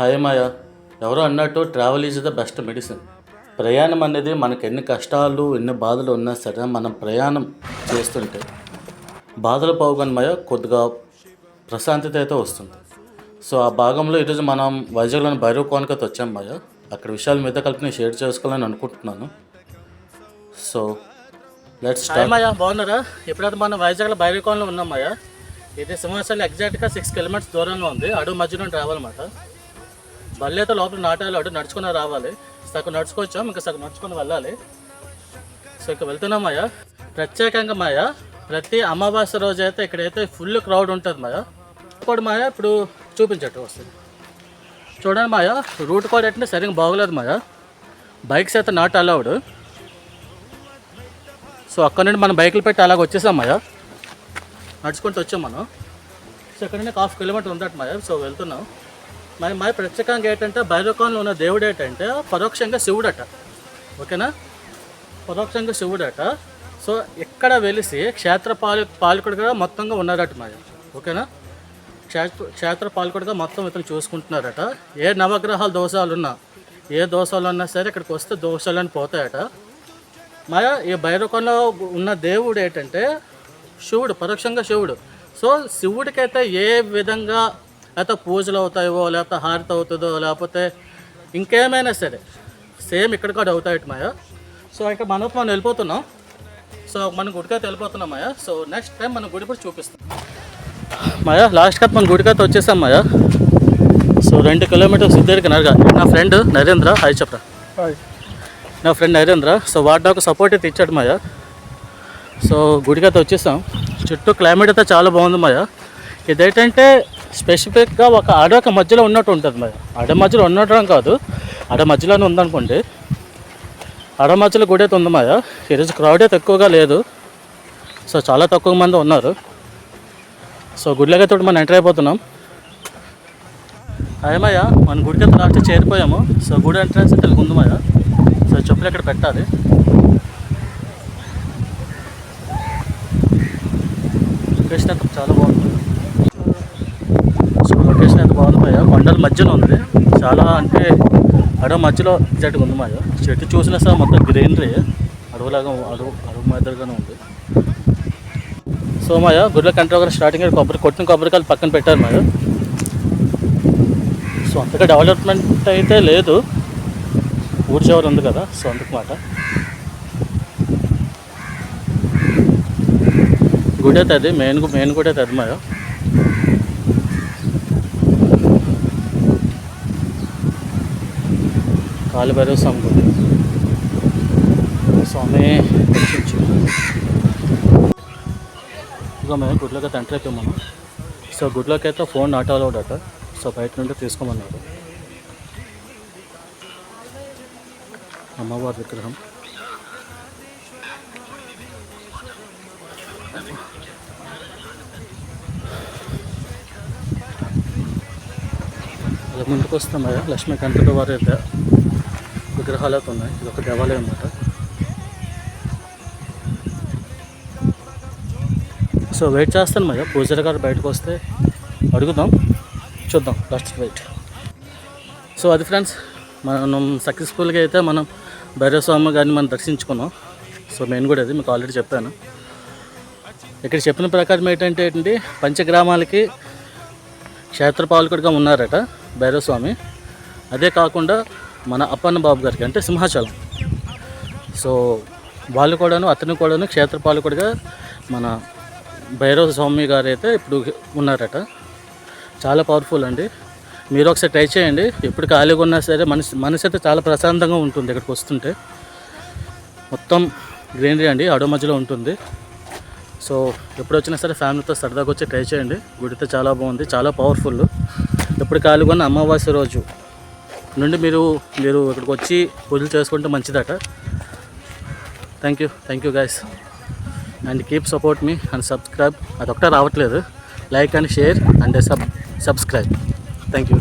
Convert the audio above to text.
Hi మాయా, ఎవరో అన్నట్టు travel is the best medicine. ప్రయాణం అనేది మనకు ఎన్ని కష్టాలు ఎన్ని బాధలు ఉన్నా సరే మనం ప్రయాణం చేస్తుంటే బాధలు పోగానే మాయా కొద్దిగా ప్రశాంతత అయితే వస్తుంది. సో ఆ భాగంలో ఈరోజు మనం వైజాగ్లోని భైరవ్ కోనకైతే వచ్చాం మాయా. అక్కడ విషయాల మీద కలిపి నేను షేర్ చేసుకోవాలని అనుకుంటున్నాను. So let's start. మాయా బాగున్నారా? ఎప్పుడైతే మనం వైజాగ్లో భైరవ్ కోనలో ఉన్నాం మాయా. ఇది సింహాచలం ఎగ్జాక్ట్గా 6 కిలోమీటర్స్ దూరంలో ఉంది. అడుగు మధ్యలో రావాలన్నమాట. బళ్ళు అయితే లోపల నాటాలి, అటు నడుచుకుని రావాలి. సగం నడుచుకొచ్చాం, ఇంకా సగం నడుచుకొని వెళ్ళాలి. సో ఇక్కడ వెళ్తున్నాం మాయా. ప్రత్యేకంగా మాయా ప్రతి అమావాస్య రోజు అయితే ఇక్కడైతే ఫుల్ క్రౌడ్ ఉంటుంది మాయా. ఇప్పుడు మాయా ఇప్పుడు చూపించట్టు వస్తుంది చూడండి మాయా. రూట్ కూడా అంటే సరిగ్గా బాగోలేదు మాయా. బైక్స్ అయితే నాట్ అలౌడ్. సో అక్కడ నుండి మనం బైకులు పెట్టి అలాగ వచ్చేసాం మాయా. నడుచుకుంటూ వచ్చాం మనం. సో ఇక్కడ నుండి 1/2 కిలోమీటర్ ఉందట మాయా. సో వెళ్తున్నాం. మరి మాయ ప్రత్యేకంగా ఏంటంటే భైరవ్ కోనలో ఉన్న దేవుడు ఏంటంటే పరోక్షంగా శివుడట. ఓకేనా? పరోక్షంగా శివుడట. సో ఇక్కడ వెలిసి క్షేత్ర పాలకుడిగా మొత్తంగా ఉన్నారట మాయ. ఓకేనా? క్షేత్ర పాలకుడిగా మొత్తం ఇతను చూసుకుంటున్నారట. ఏ నవగ్రహాల దోషాలు ఉన్నా, ఏ దోషాలు ఉన్నా సరే ఇక్కడికి వస్తే దోషాలని పోతాయట మాయ. ఈ భైరవ్ కోనలో ఉన్న దేవుడు ఏంటంటే శివుడు, పరోక్షంగా శివుడు. సో శివుడికైతే ఏ విధంగా లేకపోతే పూజలు అవుతాయో, లేకపోతే హారతి అవుతుందో, లేకపోతే ఇంకేమైనా సరే సేమ్ ఇక్కడ కూడా అవుతాయట మాయా. సో ఇక్కడ మనం వెళ్ళిపోతున్నాం. సో మనం గుడికైతే వెళ్ళిపోతున్నాం మాయా. సో నెక్స్ట్ టైం మనం గుడి కూడా చూపిస్తాం మాయా. లాస్ట్ కట్ మనం గుడికైతే వచ్చేసాం మాయా. సో 2 కిలోమీటర్స్ ఇద్దరికి నరగా. నా ఫ్రెండ్ నరేంద్ర, హాయ్ చెప్పరా. నా ఫ్రెండ్ నరేంద్ర. సో వాడు నాకు సపోర్ట్ అయితే ఇచ్చాడు మాయా. సో గుడికైతే వచ్చేసాం. చుట్టూ క్లైమేట్ అయితే చాలా బాగుంది మాయా. ఇదేంటంటే స్పెసిఫిక్గా ఒక అడవి మధ్యలో ఉన్నట్టు ఉంటుంది మరి. అడవి మధ్యలో ఉండటం కాదు, అడవి మధ్యలోనే ఉందనుకోండి. అడవి మధ్యలో గుడి అయితే ఉంది మాయా. ఈరోజు క్రౌడ్ అయితే ఎక్కువగా లేదు. సో చాలా తక్కువ మంది ఉన్నారు. సో గుడిలోకి అయితే మనం ఎంటర్ అయిపోతున్నాం. అయ్యమయ్య మన గుడికి అయితే లాస్ట్ చేరిపోయాము. సో గుడి ఎంట్రన్స్ అయితే ఉంది మాయా. సో చెప్పులు ఇక్కడ పెట్టాలి. లొకేషన్ అయితే చాలా బాగుంది. సో లొకేషన్ అయితే బాగుంది మాయా. కొండల మధ్యలో ఉంది. చాలా అంటే అడవి మధ్యలో ఎగ్జాక్ట్గా ఉంది మాయా. చెట్టు చూసినా సార్ మొత్తం గ్రీనరీ, అడవులాగా అడవి మాదిరిగానే ఉంది. సో మాయా గుడిలో కంట్రోల్ స్టార్టింగ్ కొట్టిన కొబ్బరికాయలు పక్కన పెట్టారు మాయా. సో అంతగా డెవలప్మెంట్ అయితే లేదు, ఊరి చివరి ఉంది కదా. సో అందుకు మాట గుడి అయితే అది మెయిన్ గుడి అయితే అది మాయా. కాళభైరవ స్వామి గుడి. స్వామి ఇక మేము గుడిలోకి అయితే ఎంటర్ అయిపోయాం మనం. సో గుడిలోకి అయితే ఫోన్ నాట్ అలౌడ్ అట. సో బయట నుండి తీసుకోమన్నారు. అమ్మవారి విగ్రహం. అలా ముందుకు వస్తాం కదా. లక్ష్మీకాంత వారి విగ్రహాలు అయితే ఉన్నాయి. ఇది ఒక దేవాలయం అన్నమాట. సో వెయిట్ చేస్తాను మరి. పూజారి గారు బయటకు వస్తే అడుగుదాం, చూద్దాం. Last wait. సో అది ఫ్రెండ్స్, మనం సక్సెస్ఫుల్గా అయితే మనం భైరవ స్వామి గారిని మనం దర్శించుకున్నాం. సో మెయిన్ కూడా అది మీకు ఆల్రెడీ చెప్పాను. ఇక్కడ చెప్పిన ప్రకారం ఏంటంటే పంచగ్రామాలకి క్షేత్రపాలకుడిగా ఉన్నారట భైరవ స్వామి. అదే కాకుండా మన అప్పన్న బాబు గారికి అంటే సింహాచలం. సో వాళ్ళు కూడాను, అతను కూడాను క్షేత్రపాలకుడిగా మన భైరవ స్వామి గారు అయితే ఇప్పుడు ఉన్నారట. చాలా పవర్ఫుల్ అండి. మీరు ఒకసారి ట్రై చేయండి. ఎప్పుడు ఖాళీగా ఉన్నా సరే మనసు అయితే చాలా ప్రశాంతంగా ఉంటుంది. ఇక్కడికి వస్తుంటే మొత్తం గ్రీనరీ అండి, అడవి మధ్యలో ఉంటుంది. సో ఎప్పుడు వచ్చినా సరే ఫ్యామిలీతో సరదాగా వచ్చి ట్రై చేయండి. గుడితో చాలా బాగుంది, చాలా పవర్ఫుల్. ఎప్పుడు ఖాళీగా ఉన్న అమావాస్య రోజు నుండి మీరు ఇక్కడికి వచ్చి పూజలు చేసుకుంటే మంచిదట. Thank you guys and keep support me and subscribe. అదొక్కటే రావట్లేదు. Like and share and subscribe. Thank you.